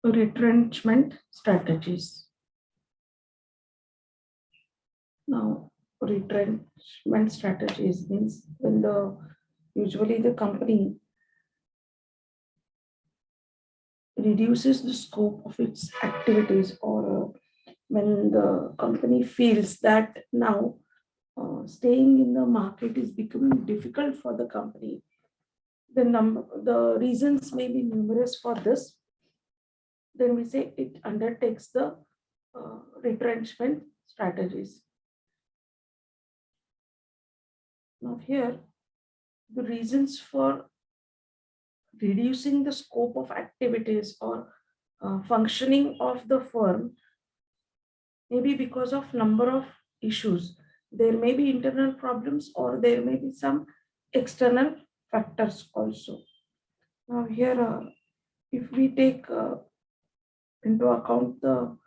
retrenchment strategies. Now, retrenchment strategies means when usually the company reduces the scope of its activities, or when the company feels that now staying in the market is becoming difficult for the company. The reasons may be numerous for this. Then we say it undertakes the retrenchment strategies. Now here, the reasons for reducing the scope of activities or functioning of the firm may be because of number of issues. There may be internal problems or there may be some external factors also. Now here, if we take into account the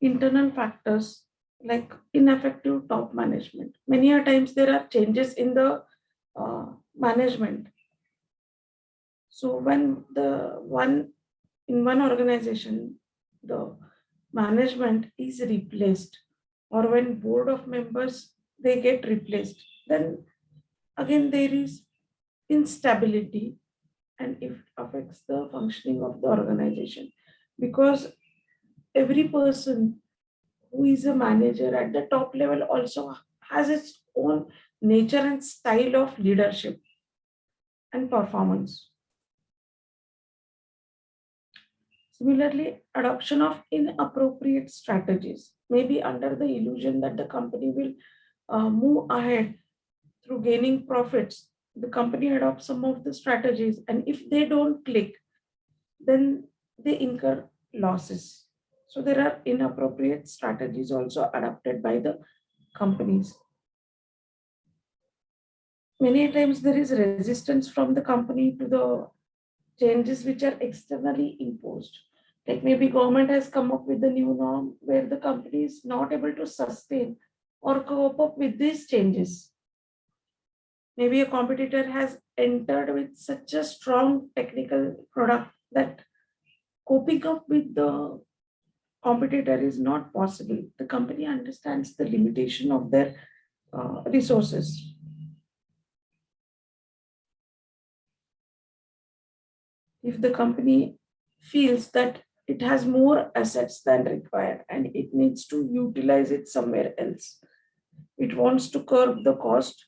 internal factors like ineffective top management, many a times there are changes in the management. So when in one organization, the management is replaced, or when board of members they get replaced, then again there is instability, and it affects the functioning of the organization, because every person who is a manager at the top level also has its own nature and style of leadership and performance. Similarly, adoption of inappropriate strategies may be under the illusion that the company will move ahead through gaining profits. The company adopts some of the strategies, and if they don't click, then they incur losses. So there are inappropriate strategies also adopted by the companies. Many times there is resistance from the company to the changes which are externally imposed. Like maybe government has come up with the new norm where the company is not able to sustain or cope up with these changes. Maybe a competitor has entered with such a strong technical product that coping up with the competitor is not possible. The company understands the limitation of their resources. If the company feels that it has more assets than required and it needs to utilize it somewhere else, it wants to curb the cost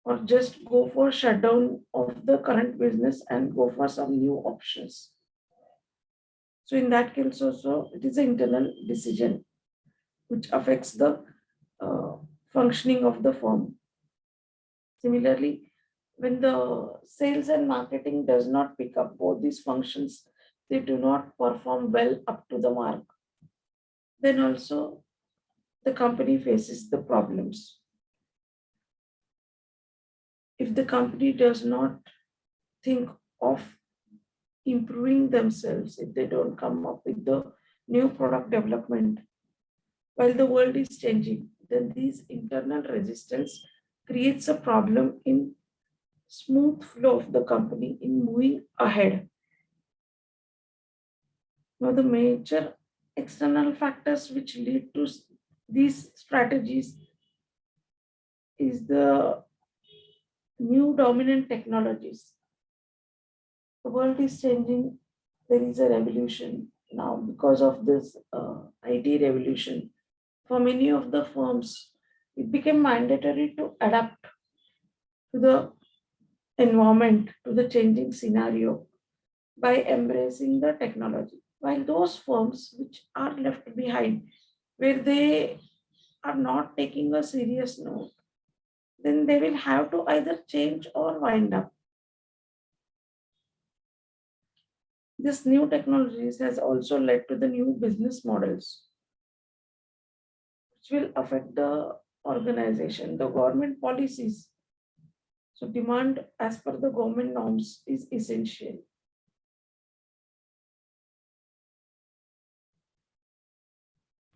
or just go for shutdown of the current business and go for some new options. So in that case also, it is an internal decision which affects the functioning of the firm. Similarly, when the sales and marketing does not pick up both these functions, they do not perform well up to the mark, then also the company faces the problems. If the company does not think of improving themselves, if they don't come up with the new product development while the world is changing, then these internal resistance creates a problem in smooth flow of the company in moving ahead. Now, the major external factors which lead to these strategies is the new dominant technologies. The world is changing. There is a revolution now because of this IT revolution. For many of the firms, it became mandatory to adapt to the environment, to the changing scenario by embracing the technology. While those firms which are left behind, where they are not taking a serious note, then they will have to either change or wind up. This new technologies has also led to the new business models, which will affect the organization, the government policies. So demand as per the government norms is essential.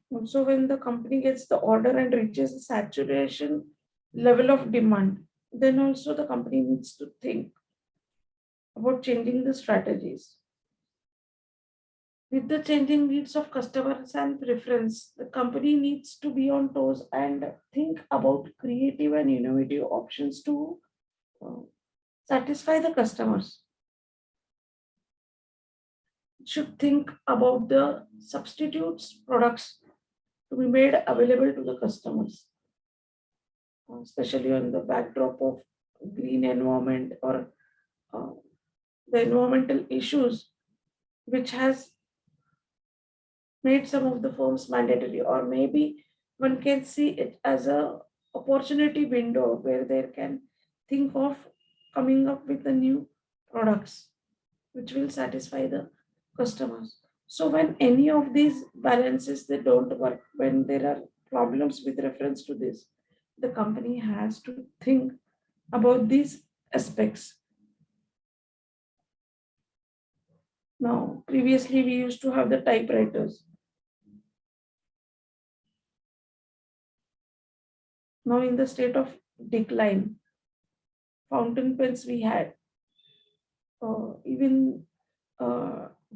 Also, when the company gets the order and reaches the saturation level of demand, then also the company needs to think about changing the strategies. With the changing needs of customers and preference, the company needs to be on toes and think about creative and innovative options to uh, satisfy the customers. It should think about the substitutes products to be made available to the customers, especially on the backdrop of green environment or uh, the environmental issues, which has made some of the firms mandatory, or maybe one can see it as a opportunity window where they can think of coming up with the new products which will satisfy the customers. So when any of these balances they don't work, when there are problems with reference to this, the company has to think about these aspects. Now, previously we used to have the typewriters. Now, in the state of decline, fountain pens we had, even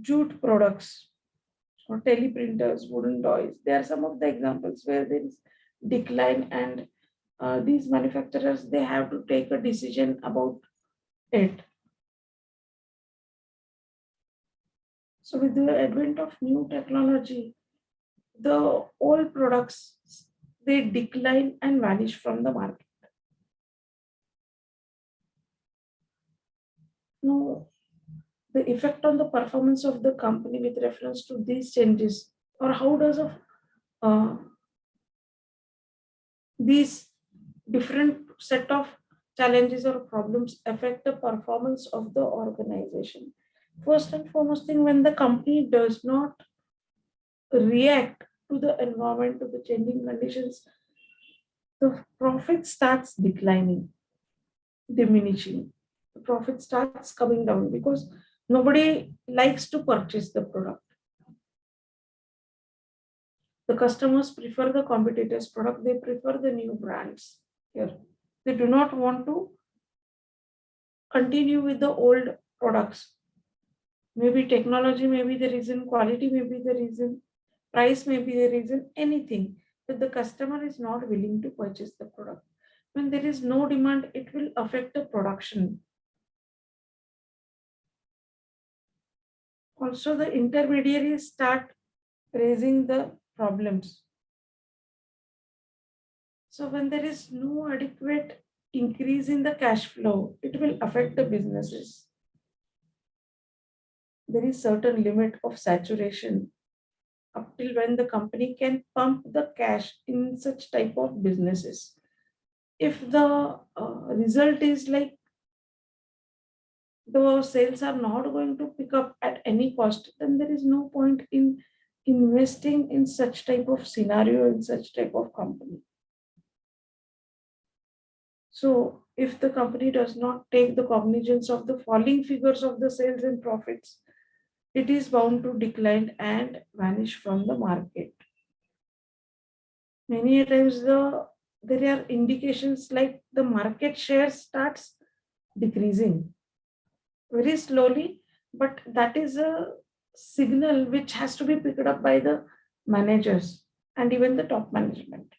jute products or teleprinters, wooden toys. There are some of the examples where there is decline, and these manufacturers they have to take a decision about it. So, with the advent of new technology, the old products they decline and vanish from the market. Now, the effect on the performance of the company with reference to these changes, or how does uh, these different set of challenges or problems affect the performance of the organization? First and foremost thing, when the company does not react to the environment, to the changing conditions, the profit starts declining, diminishing. The profit starts coming down because nobody likes to purchase the product. The customers prefer the competitors' product, they prefer the new brands here. They do not want to continue with the old products. Maybe technology may be the reason, quality may be the reason, price may be the reason, anything. But the customer is not willing to purchase the product. When there is no demand, it will affect the production. Also, the intermediaries start raising the problems. So when there is no adequate increase in the cash flow, it will affect the businesses. There is certain limit of saturation up till when the company can pump the cash in such type of businesses. If the result is like the sales are not going to pick up at any cost, then there is no point in investing in such type of scenario, in such type of company. So if the company does not take the cognizance of the falling figures of the sales and profits, it is bound to decline and vanish from the market. Many times there are indications like the market share starts decreasing very slowly, but that is a signal which has to be picked up by the managers and even the top management.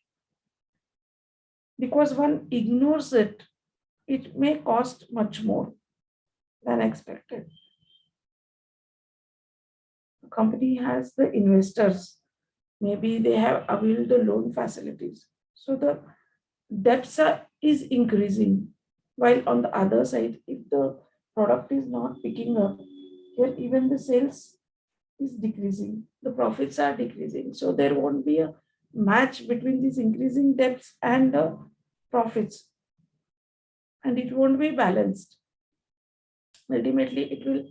Because one ignores it, it may cost much more than expected. The company has the investors, maybe they have availed the loan facilities. So the debts is increasing. While on the other side, if the product is not picking up, here even the sales is decreasing, the profits are decreasing. So there won't be a match between these increasing debts and profits, and it won't be balanced. Ultimately, it will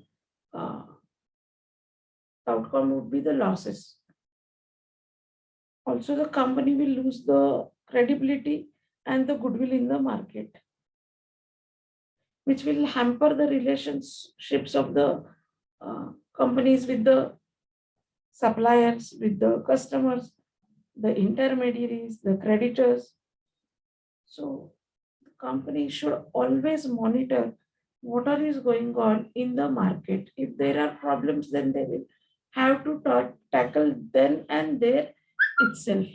the outcome would be the losses. Also, the company will lose the credibility and the goodwill in the market, which will hamper the relationships of the companies with the suppliers, with the customers, the intermediaries, the creditors. So, the company should always monitor what is going on in the market. If there are problems, then they will have to tackle then and there itself.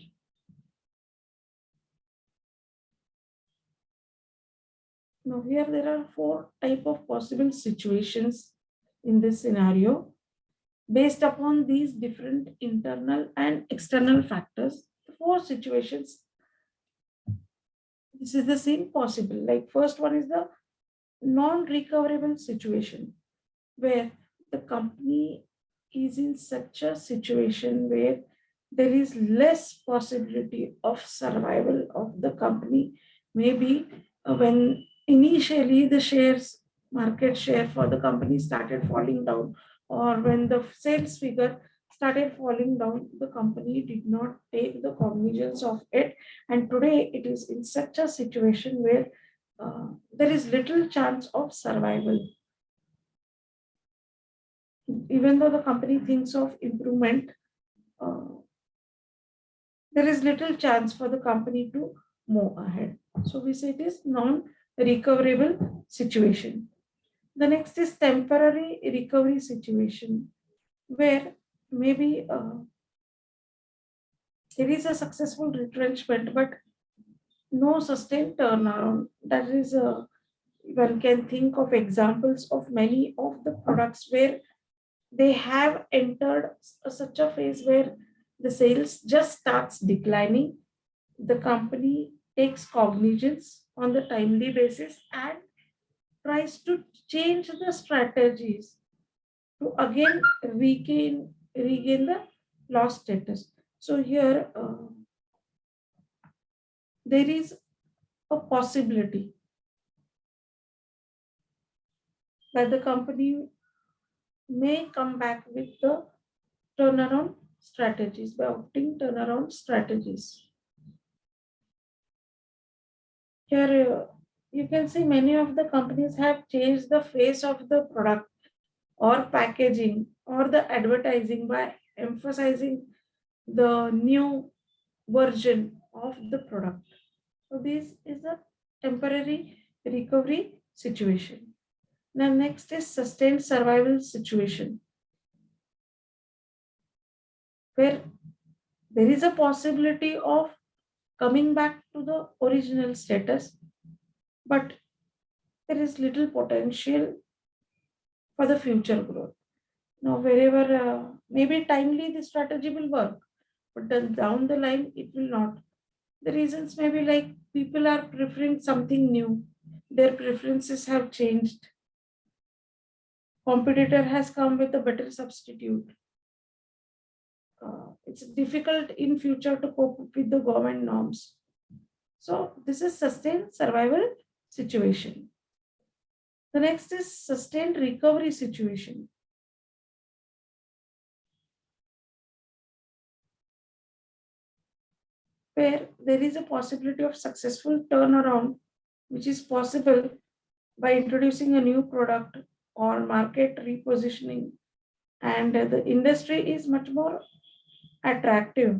Now here there are four type of possible situations in this scenario. Based upon these different internal and external factors, the four situations, this is the same possible. Like first one is the non-recoverable situation, where the company is in such a situation where there is less possibility of survival of the company. Maybe when initially the shares, market share for the company started falling down, or when the sales figure started falling down, the company did not take the cognizance of it, and today it is in such a situation where there is little chance of survival. Even though the company thinks of improvement, uh, there is little chance for the company to move ahead. So we say it is non-recoverable situation. The next is temporary recovery situation, where maybe there is a successful retrenchment, but no sustained turnaround. That is one can think of examples of many of the products where they have entered such a phase where the sales just starts declining. The company takes cognizance on the timely basis and tries to change the strategies to again regain the lost status. So here there is a possibility that the company may come back with the turnaround strategies by opting turnaround strategies. Here you can see many of the companies have changed the face of the product or packaging or the advertising by emphasizing the new version of the product. So this is a temporary recovery situation. Now next is sustained survival situation, where there is a possibility of coming back to the original status, but there is little potential for the future growth. Now, wherever maybe timely the strategy will work, but then down the line it will not. The reasons may be like people are preferring something new, their preferences have changed, competitor has come with a better substitute. It's difficult in future to cope with the government norms. So this is sustained survival situation. The next is sustained recovery situation, where there is a possibility of successful turnaround, which is possible by introducing a new product or market repositioning, and the industry is much more attractive.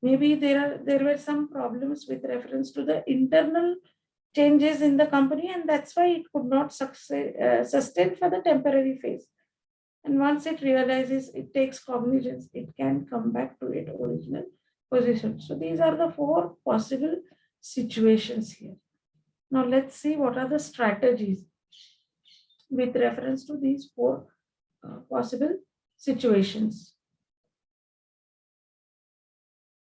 Maybe there were some problems with reference to the internal changes in the company, and that's why it could not sustain for the temporary phase. And once it realizes, it takes cognizance, it can come back to its original position. So these are the four possible situations here. Now let's see what are the strategies with reference to these four possible situations.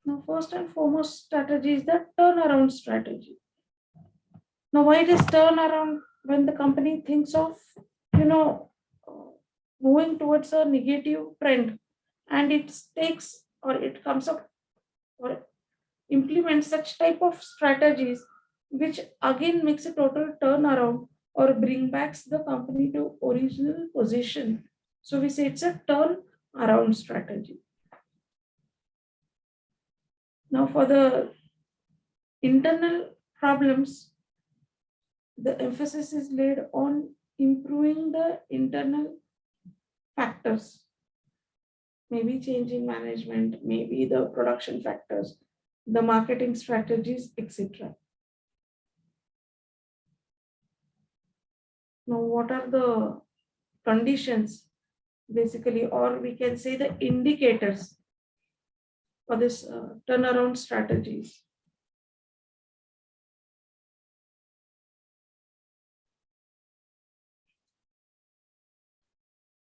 Now, first and foremost strategy is the turnaround strategy. Now, why it is turnaround? When the company thinks of, you know, moving towards a negative trend, and it takes or it comes up or implements such type of strategies, which again makes a total turnaround or bring back the company to original position. So we say it's a turn around strategy. Now for the internal problems, the emphasis is laid on improving the internal factors, maybe changing management, maybe the production factors, the marketing strategies, etc. Now, what are the conditions basically, or we can say the indicators for this turnaround strategies.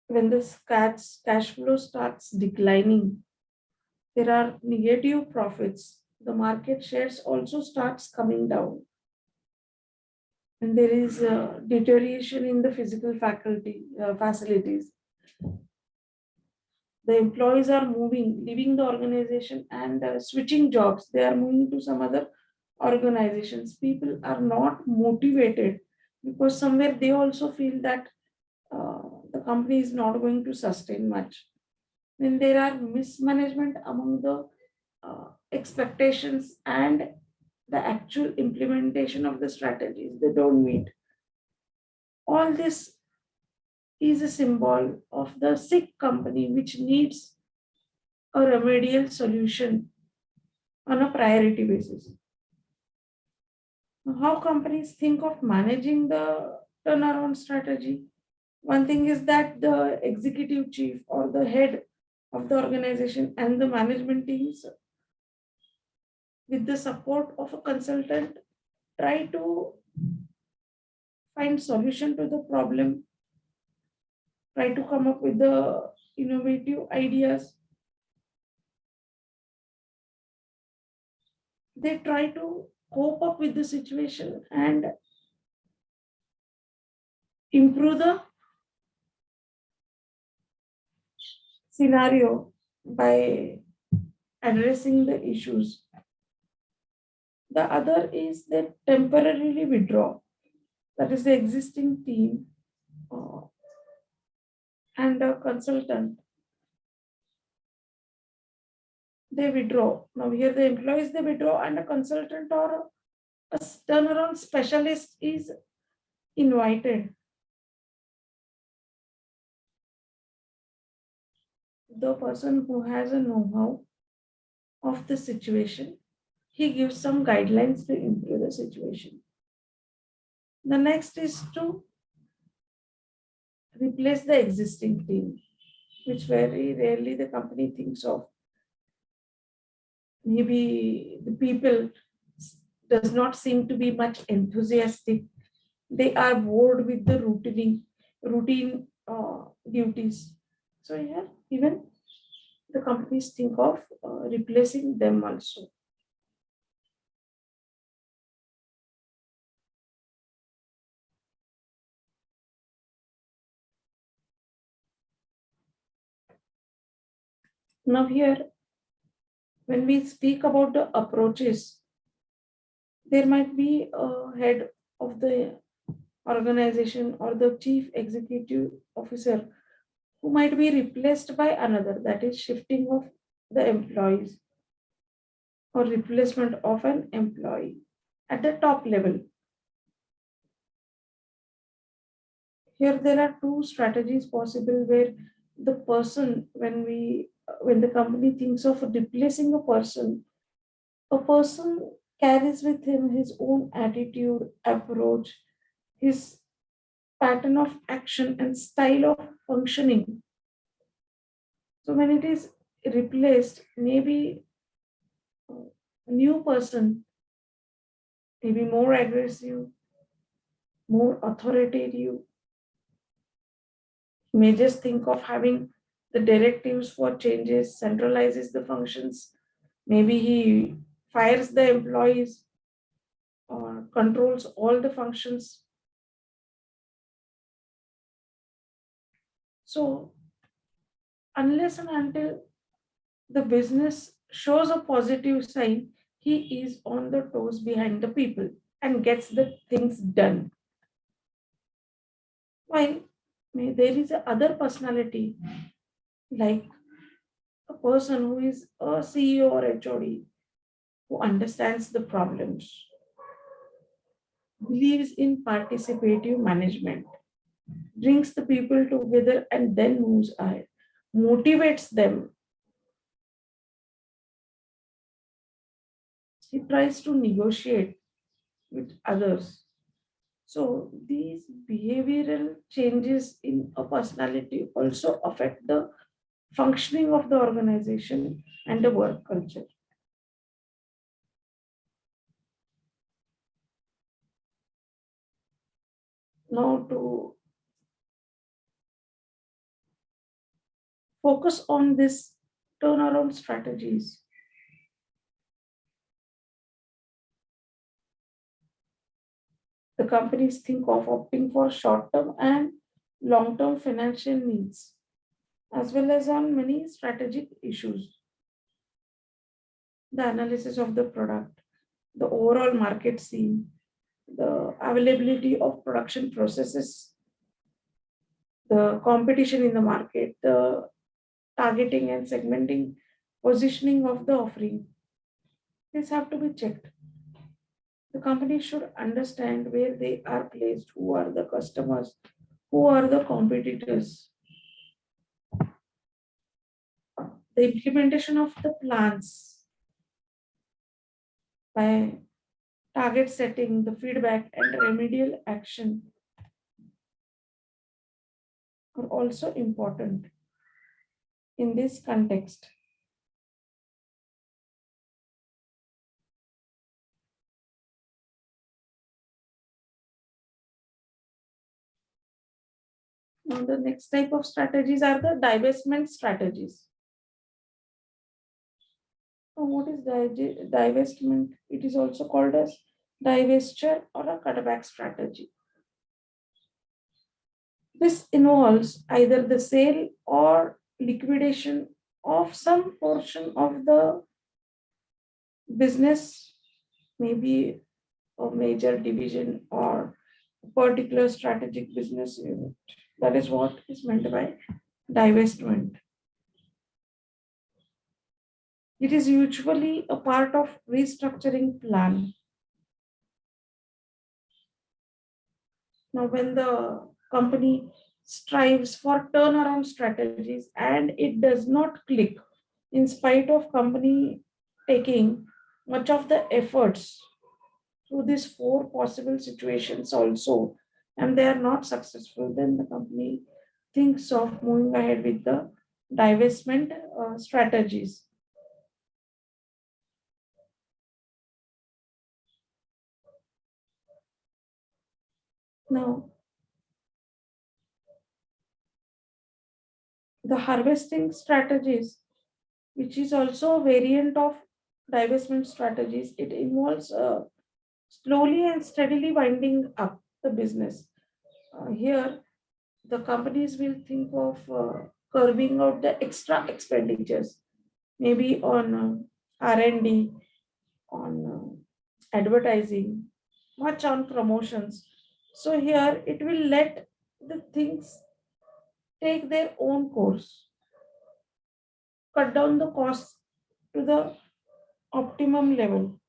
When this cash flow starts declining, there are negative profits. The market shares also starts coming down, and there is deterioration in the physical facilities. The employees are moving, leaving the organization and switching jobs. They are moving to some other organizations. People are not motivated because somewhere they also feel that the company is not going to sustain much. When there are mismanagement among the expectations and the actual implementation of the strategies, they don't meet. All this is a symbol of the sick company which needs a remedial solution on a priority basis. How companies think of managing the turnaround strategy? One thing is that the executive chief or the head of the organization and the management teams, with the support of a consultant, try to find solution to the problem, try to come up with the innovative ideas. They try to cope up with the situation and improve the scenario by addressing the issues. The other is they temporarily withdraw. That is the existing team uh, and a consultant. They withdraw. Now here the employees they withdraw and a consultant or a turnaround specialist is invited. The person who has a know-how of the situation, he gives some guidelines to improve the situation. The next is to replace the existing team, which very rarely the company thinks of. Maybe the people does not seem to be much enthusiastic. They are bored with the routine duties. So yeah, even the companies think of replacing them also. Now here, when we speak about the approaches, there might be a head of the organization or the chief executive officer who might be replaced by another, that is shifting of the employees or replacement of an employee at the top level. Here there are two strategies possible where the person, when the company thinks of replacing a person carries with him his own attitude, approach, his pattern of action and style of functioning. So when it is replaced, maybe a new person, maybe more aggressive, more authoritative, may just think of having the directives for changes, centralizes the functions. Maybe he fires the employees or controls all the functions. So, unless and until the business shows a positive sign, he is on the toes behind the people and gets the things done. While there is a other personality, like a person who is a CEO or HOD, who understands the problems, believes in participative management, brings the people together and then moves ahead, motivates them. He tries to negotiate with others. So these behavioral changes in a personality also affect the functioning of the organization and the work culture. Now, to focus on this turnaround strategies, the companies think of opting for short-term and long-term financial needs, as well as on many strategic issues. The analysis of the product, the overall market scene, the availability of production processes, the competition in the market, the targeting and segmenting positioning of the offering. These have to be checked. The company should understand where they are placed, who are the customers, who are the competitors. The implementation of the plans by target setting, the feedback, and remedial action are also important in this context. Now, the next type of strategies are the divestment strategies. So what is divestment? It is also called as divestiture or a cutback strategy. This involves either the sale or liquidation of some portion of the business, maybe a major division or a particular strategic business unit. That is what is meant by divestment. It is usually a part of restructuring plan. Now, when the company strives for turnaround strategies and it does not click, in spite of company taking much of the efforts through these four possible situations also, and they are not successful, then the company thinks of moving ahead with the divestment strategies. Now, the harvesting strategies, which is also a variant of divestment strategies, it involves slowly and steadily winding up the business. Here, the companies will think of curbing out the extra expenditures, maybe on R&D, on advertising, much on promotions. So here, it will let the things take their own course, cut down the costs to the optimum level.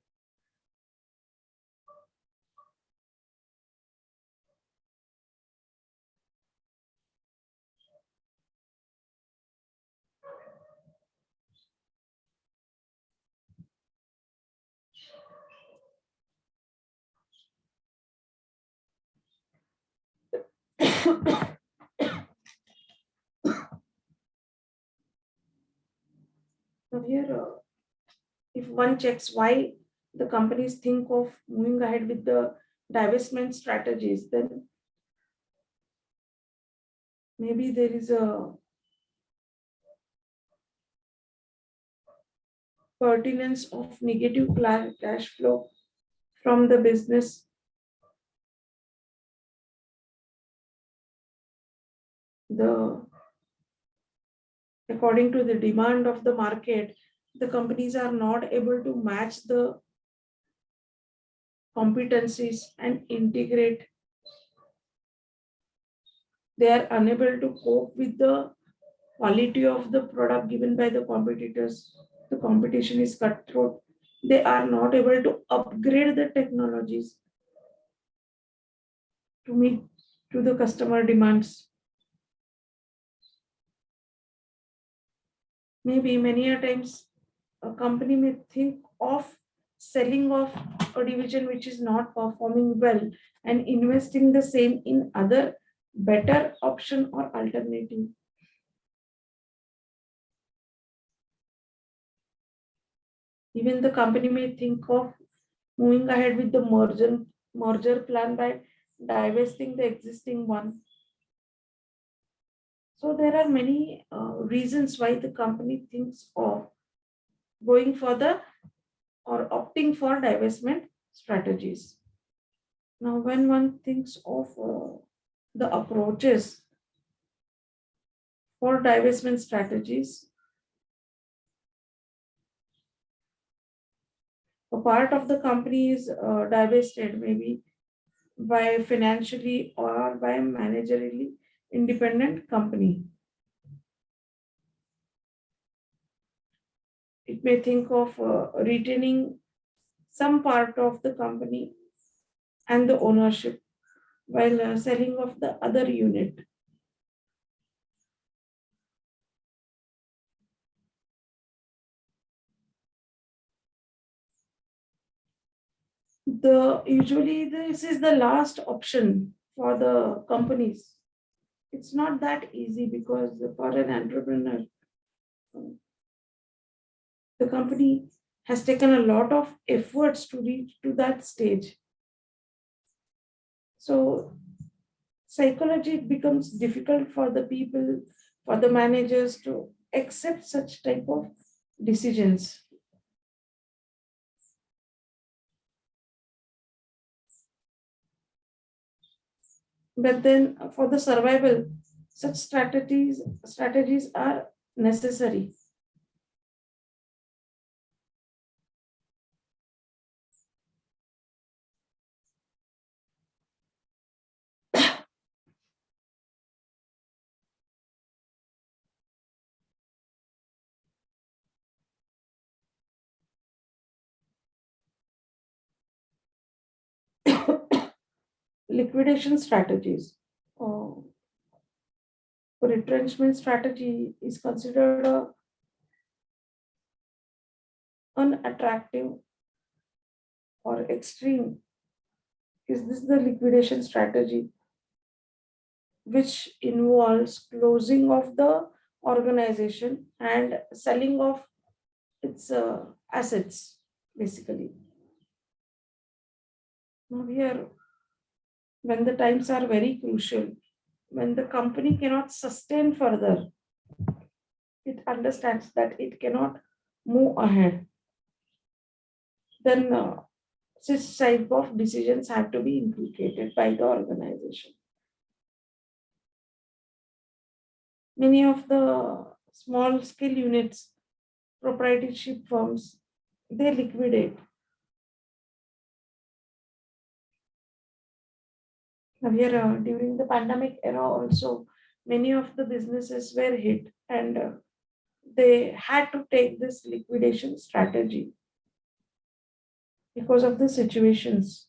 Now here, if one checks why the companies think of moving ahead with the divestment strategies, then maybe there is a pertinence of negative cash flow from the business. The according to the demand of the market, the companies are not able to match the competencies and integrate. They are unable to cope with the quality of the product given by the competitors. The competition is cutthroat. They are not able to upgrade the technologies to meet to the customer demands. Maybe many a times a company may think of selling of a division which is not performing well and investing the same in other better option or alternative. Even the company may think of moving ahead with the merger plan by divesting the existing one. So there are many reasons why the company thinks of going for the or opting for divestment strategies. Now, when one thinks of the approaches for divestment strategies, a part of the company is divested maybe by financially or by managerially independent company. It may think of retaining some part of the company and the ownership while selling off the other unit. The usually this is the last option for the companies. It's not that easy because for an entrepreneur, the company has taken a lot of efforts to reach to that stage. So psychology it becomes difficult for the people, for the managers to accept such type of decisions. But then for the survival, such strategies are necessary. Liquidation strategies. Uh, Retrenchment strategy is considered unattractive or extreme. Is this the liquidation strategy, which involves closing of the organization and selling of its assets, basically? Now, here, when the times are very crucial, when the company cannot sustain further, it understands that it cannot move ahead, then such type of decisions have to be inculcated by the organization. Many of the small scale units, proprietorship firms, they liquidate. Now here, during the pandemic era also, many of the businesses were hit and they had to take this liquidation strategy because of the situations.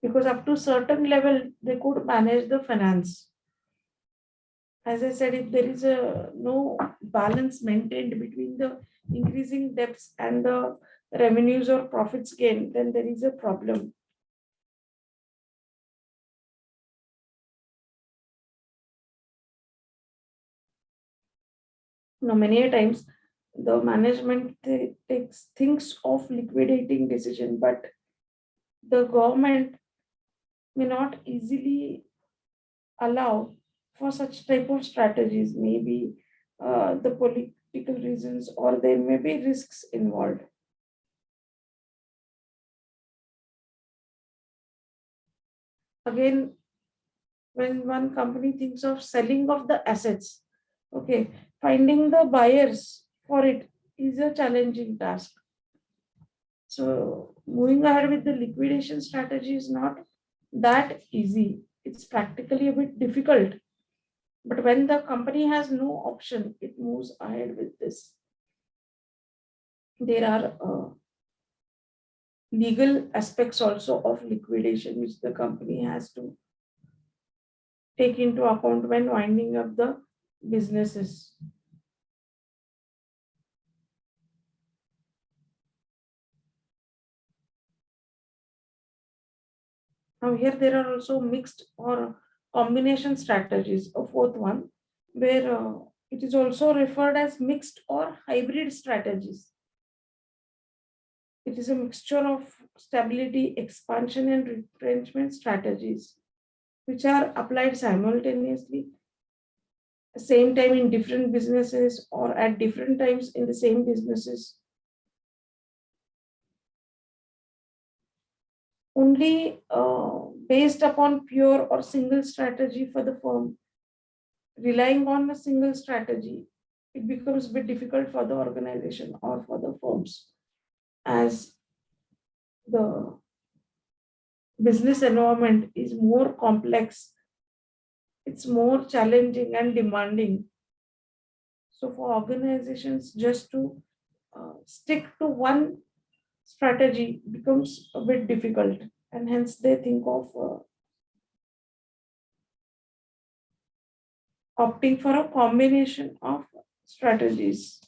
Because up to certain level, they could manage the finance. As I said, if there is a no balance maintained between the increasing debts and the revenues or profits gain, then there is a problem. Now, many a times the management takes thinks of liquidating decision, but the government may not easily allow for such type of strategies. Maybe the political reasons, or there may be risks involved. Again, when one company thinks of selling of the assets, okay, finding the buyers for it is a challenging task. So moving ahead with the liquidation strategy is not that easy. It's practically a bit difficult. But when the company has no option, it moves ahead with this. There are legal aspects also of liquidation which the company has to take into account when winding up the businesses. Now here there are also mixed or combination strategies, a fourth one, where it is also referred as mixed or hybrid strategies. It is a mixture of stability, expansion, and retrenchment strategies, which are applied simultaneously, same time in different businesses or at different times in the same businesses. Only based upon pure or single strategy for the firm, relying on a single strategy, it becomes a bit difficult for the organization or for the firms, as the business environment is more complex, it's more challenging and demanding. So for organizations just to stick to one strategy becomes a bit difficult, and hence they think of opting for a combination of strategies.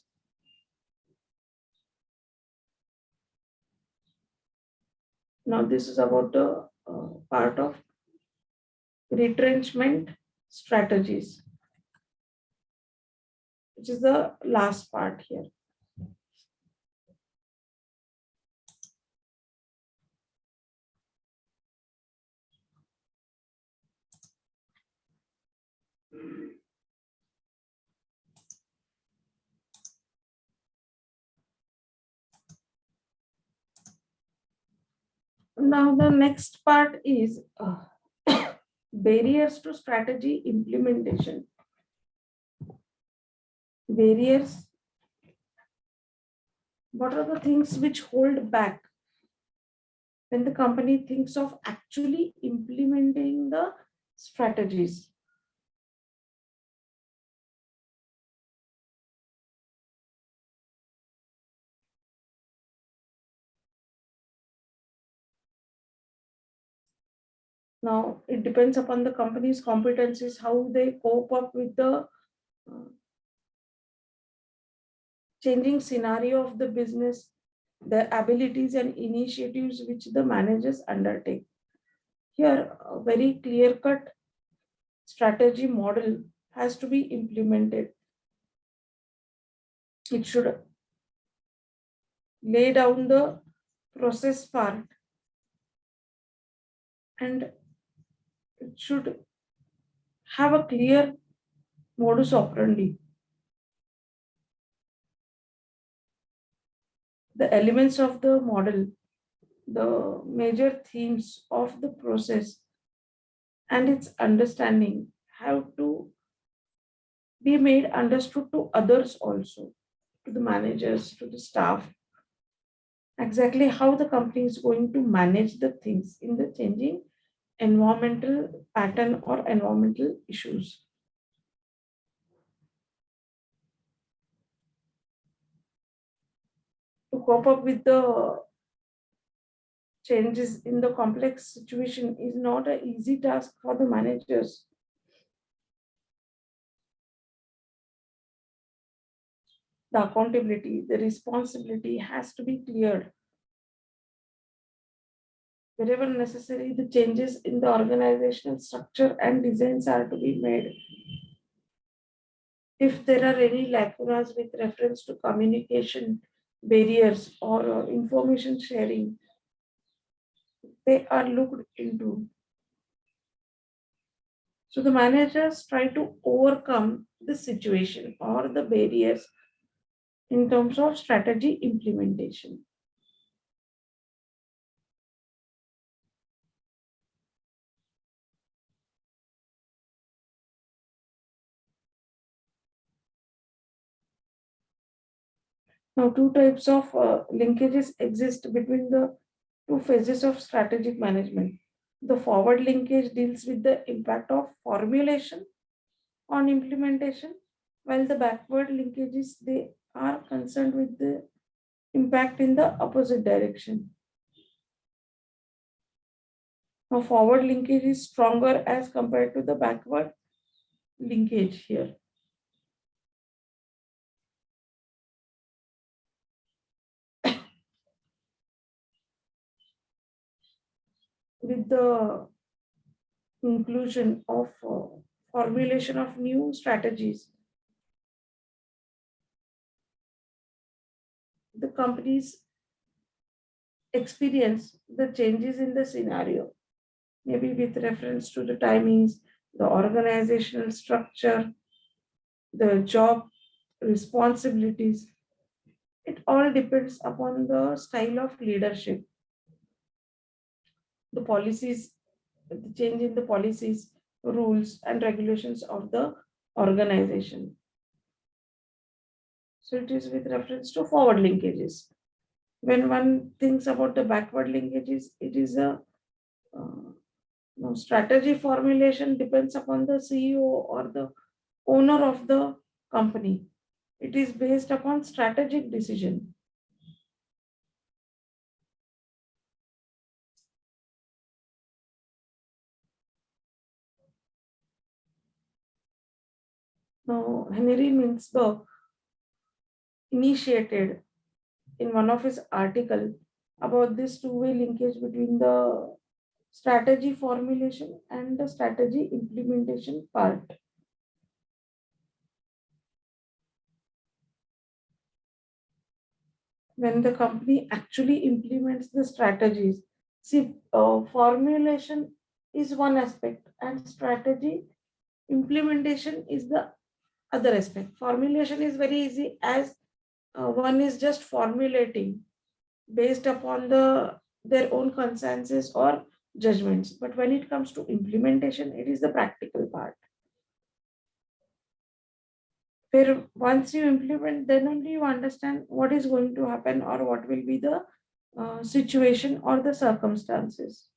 Now this is about the part of retrenchment strategies, which is the last part here. Now the next part is barriers to strategy implementation. Barriers, what are the things which hold back when the company thinks of actually implementing the strategies? Now it depends upon the company's competencies, how they cope up with the uh, changing scenario of the business, the abilities and initiatives which the managers undertake. Here, a very clear-cut strategy model has to be implemented. It should lay down the process part, and it should have a clear modus operandi. The elements of the model, the major themes of the process, and its understanding have to be made understood to others also, to the managers, to the staff, exactly how the company is going to manage the things in the changing environmental pattern or environmental issues. To cope up with the changes in the complex situation is not an easy task for the managers. The accountability, the responsibility has to be cleared. Wherever necessary, the changes in the organizational structure and designs are to be made. If there are any lacunas with reference to communication barriers or information sharing, they are looked into. So the managers try to overcome the situation or the barriers in terms of strategy implementation. Now, two types of linkages exist between the two phases of strategic management. The forward linkage deals with the impact of formulation on implementation, while the backward linkages, they are concerned with the impact in the opposite direction. Now, forward linkage is stronger as compared to the backward linkage here. With the inclusion of formulation of new strategies. The companies experience the changes in the scenario, maybe with reference to the timings, the organizational structure, the job responsibilities. It all depends upon the style of leadership, the policies, the change in the policies, rules, and regulations of the organization. So it is with reference to forward linkages. When one thinks about the backward linkages, it is a strategy formulation depends upon the CEO or the owner of the company. It is based upon strategic decision. Now, Henry Mintzberg initiated in one of his article about this two-way linkage between the strategy formulation and the strategy implementation part. When the company actually implements the strategies, see, formulation is one aspect and strategy implementation is the other aspect. Formulation is very easy as one is just formulating based upon their own consensus or judgments. But when it comes to implementation, it is the practical part. Where once you implement, then only you understand what is going to happen or what will be the situation or the circumstances.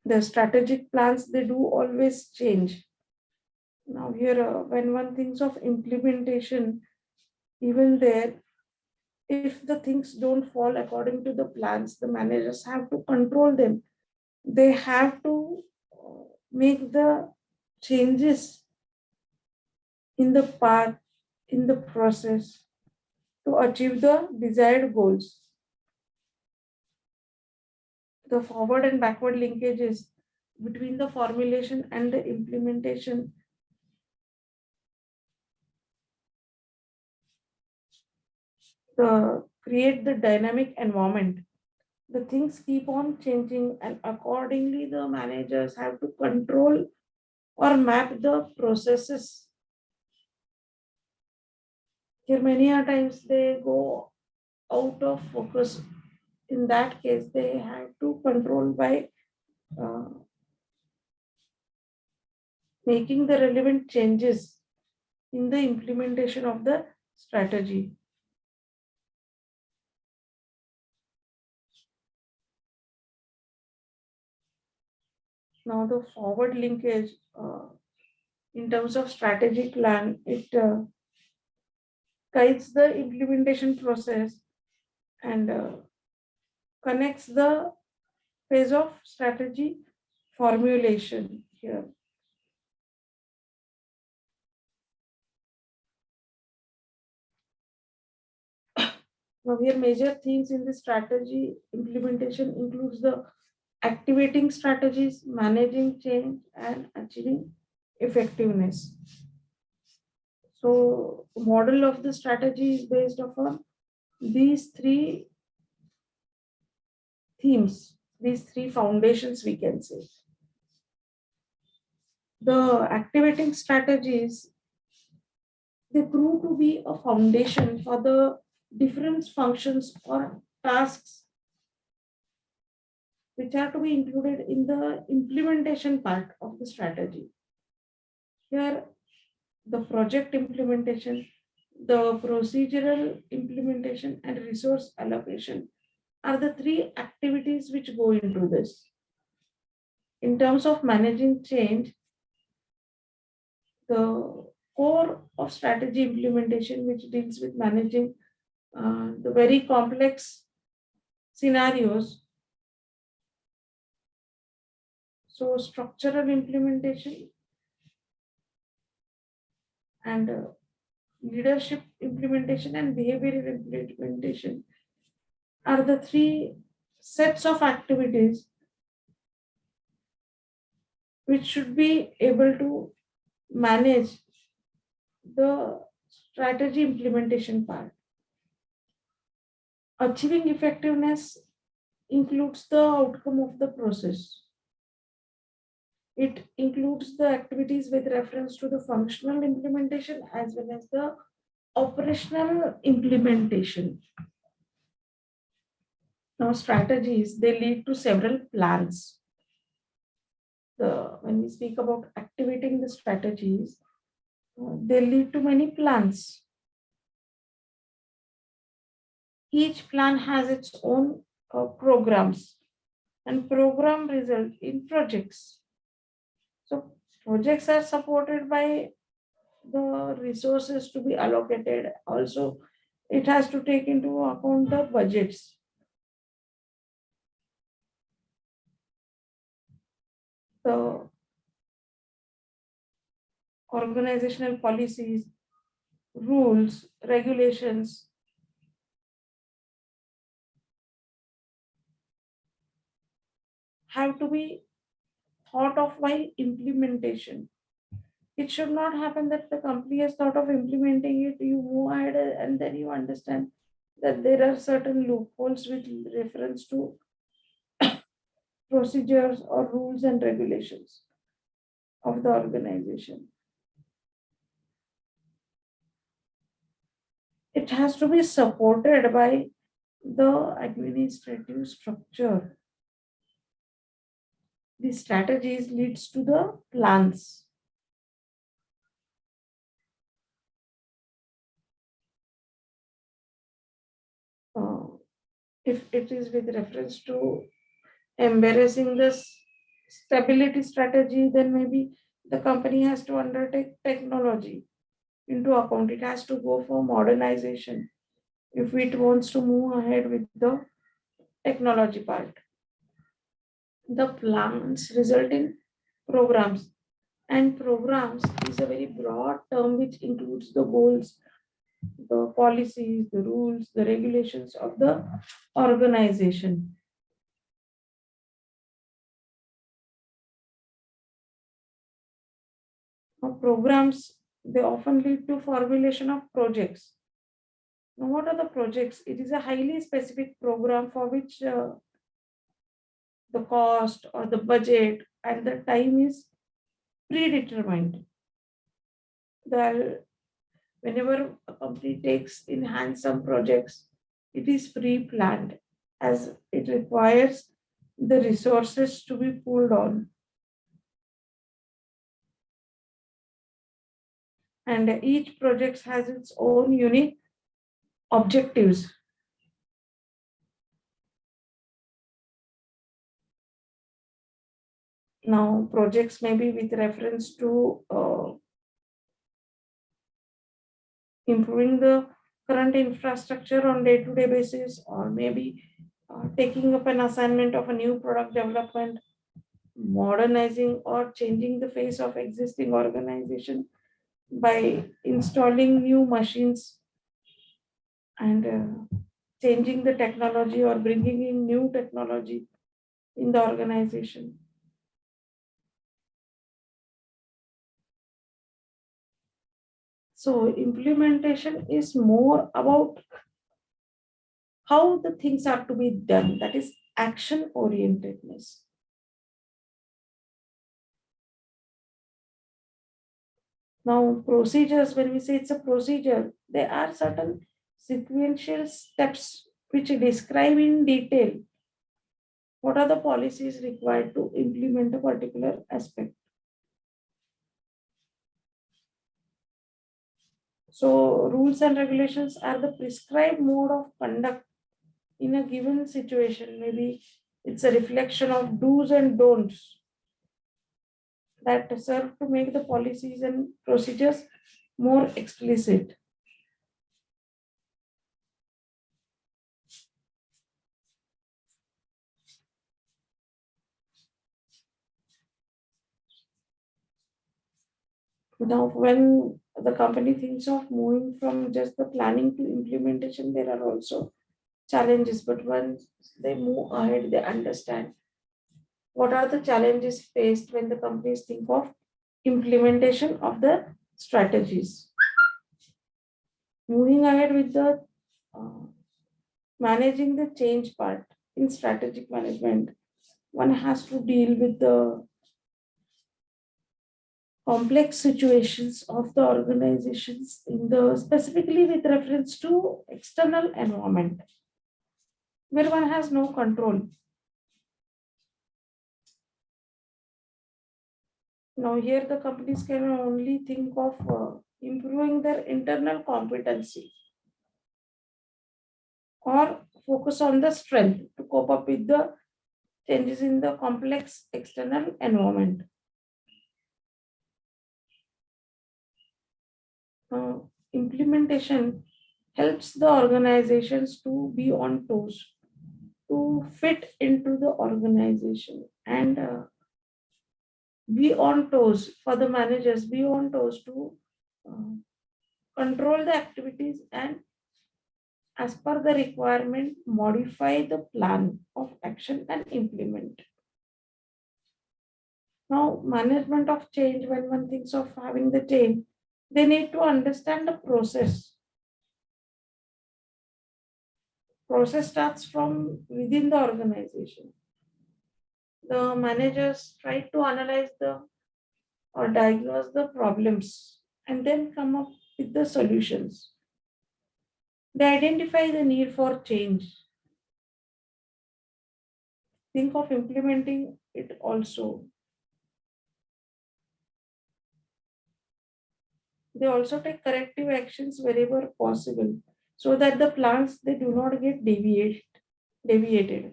The strategic plans, they do always change. Now here, when one thinks of implementation, even there, if the things don't fall according to the plans, the managers have to control them. They have to make the changes in the path, in the process to achieve the desired goals. The forward and backward linkages between the formulation and the implementation create the dynamic environment. The things keep on changing, and accordingly, the managers have to control or map the processes. Here, many a times they go out of focus. In that case, they have to control by uh, making the relevant changes in the implementation of the strategy. Now, the forward linkage in terms of strategic plan, it guides the implementation process and connects the phase of strategy formulation here. Now, here major themes in the strategy implementation includes the activating strategies, managing change, and achieving effectiveness. So, model of the strategy is based upon these three themes, these three foundations, we can say. The activating strategies, they prove to be a foundation for the different functions or tasks which are to be included in the implementation part of the strategy. Here, the project implementation, the procedural implementation, and resource allocation are the three activities which go into this. In terms of managing change, the core of strategy implementation, which deals with managing the very complex scenarios. So, structural implementation, and leadership implementation and behavioral implementation are the three sets of activities which should be able to manage the strategy implementation part. Achieving effectiveness includes the outcome of the process. It includes the activities with reference to the functional implementation as well as the operational implementation. Now, strategies, they lead to several plans. When we speak about activating the strategies, they lead to many plans. Each plan has its own programs, and program result in projects. So projects are supported by the resources to be allocated. Also, it has to take into account the budgets. The organizational policies, rules, regulations have to be thought of while implementation. It should not happen that the company has thought of implementing it, you move ahead and then you understand that there are certain loopholes with reference to procedures or rules and regulations of the organization. It has to be supported by the administrative structure. The strategies leads to the plans. Uh, if it is with reference to embarrassing this stability strategy, then maybe the company has to undertake technology into account. It has to go for modernization if it wants to move ahead with the technology part. The plans result in programs, and programs is a very broad term which includes the goals, the policies, the rules, the regulations of the organization. Now, programs, they often lead to formulation of projects. Now, what are the projects? It is a highly specific program for which the cost or the budget and the time is predetermined. Whenever a company takes in hand some projects, it is pre-planned as it requires the resources to be pulled on. And each project has its own unique objectives. Now, projects may be with reference to improving the current infrastructure on day-to-day basis, or maybe taking up an assignment of a new product development, modernizing or changing the face of existing organization by installing new machines and changing the technology or bringing in new technology in the organization. So implementation is more about how the things are to be done, that is action orientedness. Now, procedures, when we say it's a procedure, there are certain sequential steps which describe in detail what are the policies required to implement a particular aspect. So, rules and regulations are the prescribed mode of conduct in a given situation. Maybe it's a reflection of do's and don'ts that serve to make the policies and procedures more explicit. Now, when the company thinks of moving from just the planning to implementation, there are also challenges. But once they move ahead, they understand what are the challenges faced when the companies think of implementation of the strategies. Moving ahead with the uh, managing the change part in strategic management, one has to deal with the complex situations of the organizations in the specifically with reference to external environment where one has no control. Now here the companies can only think of improving their internal competency or focus on the strength to cope up with the changes in the complex external environment. Implementation helps the organizations to be on toes, to fit into the organization and be on toes for the managers, be on toes to uh, control the activities and as per the requirement, modify the plan of action and implement. Now, management of change, when one thinks of having the change, they need to understand the process. Process starts from within the organization. The managers try to analyze the or diagnose the problems and then come up with the solutions. They identify the need for change. Think of implementing it also. They also take corrective actions wherever possible so that the plans they do not get deviated.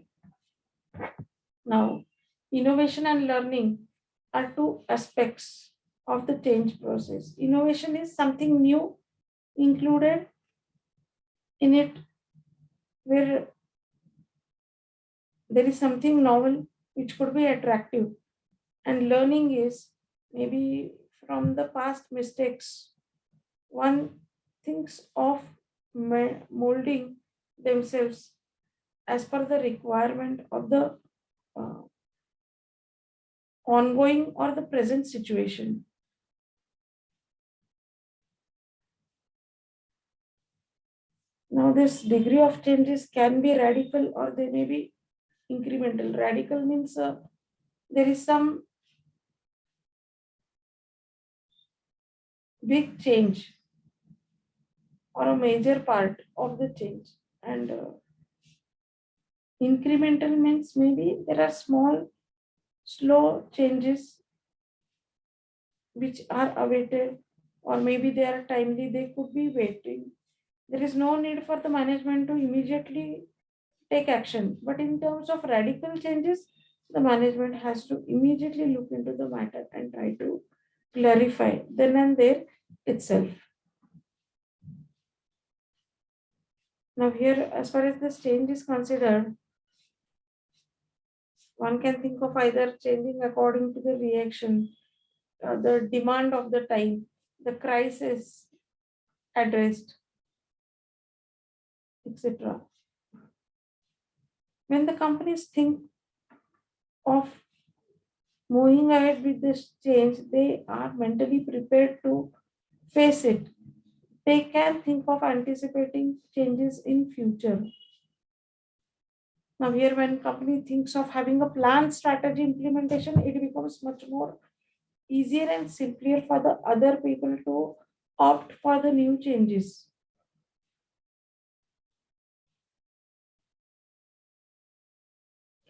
Now, innovation and learning are two aspects of the change process. Innovation is something new included in it where there is something novel which could be attractive, and learning is maybe from the past mistakes. One thinks of molding themselves as per the requirement of the uh, ongoing or the present situation. Now, this degree of changes can be radical or they may be incremental. Radical means there is some big change or a major part of the change, and incremental means maybe there are small, slow changes which are awaited, or maybe they are timely, they could be waiting. There is no need for the management to immediately take action. But in terms of radical changes, the management has to immediately look into the matter and try to clarify then and there itself. Now, here, as far as this change is considered, one can think of either changing according to the reaction, the demand of the time, the crisis addressed, etc. When the companies think of moving ahead with this change, they are mentally prepared to face it. They can think of anticipating changes in future. Now, here when company thinks of having a planned strategy implementation, it becomes much more easier and simpler for the other people to opt for the new changes.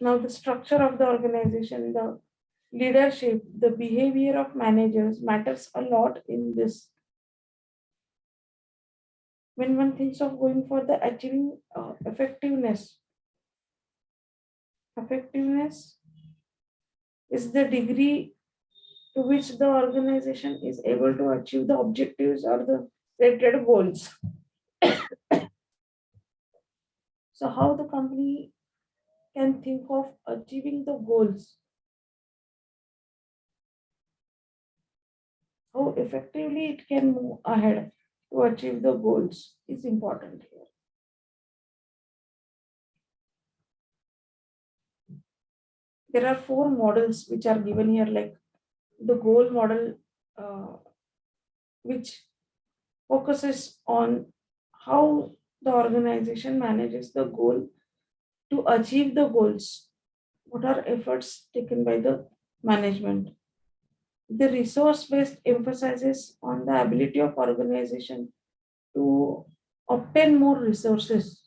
Now, the structure of the organization, the leadership, the behavior of managers matters a lot in this. When one thinks of going for the achieving effectiveness is the degree to which the organization is able to achieve the objectives or the stated goals. So, how the company can think of achieving the goals? how effectively it can move ahead to achieve the goals is important here. There are four models which are given here, like the goal model, uh, which focuses on how the organization manages the goal to achieve the goals. What are efforts taken by the management? The resource based emphasizes on the ability of organization to obtain more resources.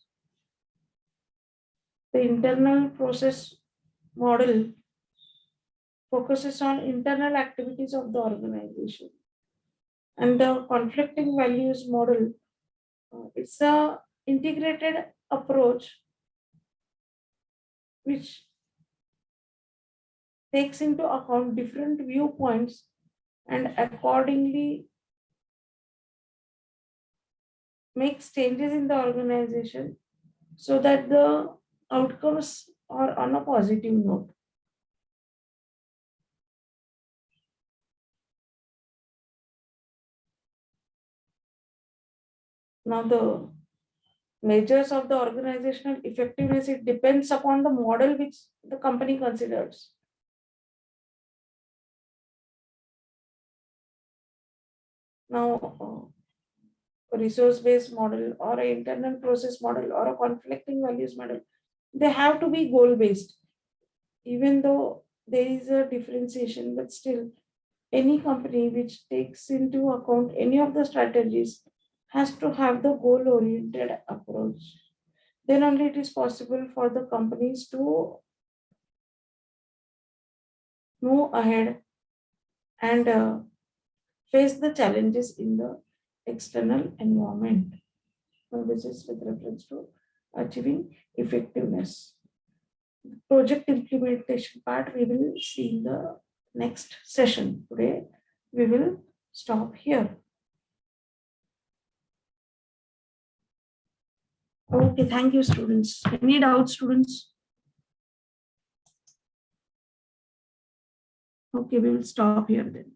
The internal process model focuses on internal activities of the organization. And the conflicting values model, it's a integrated approach which takes into account different viewpoints and accordingly makes changes in the organization so that the outcomes are on a positive note. Now, the measures of the organizational effectiveness, it depends upon the model which the company considers. Now, a resource-based model or an internal process model or a conflicting values model, they have to be goal-based. Even though there is a differentiation, but still any company which takes into account any of the strategies has to have the goal-oriented approach. Then only it is possible for the companies to move ahead and face the challenges in the external environment. So this is with reference to achieving effectiveness. Project implementation part we will see in the next session. Today we will stop here. Okay, thank you, students. Any doubts, students? Okay, we will stop here then.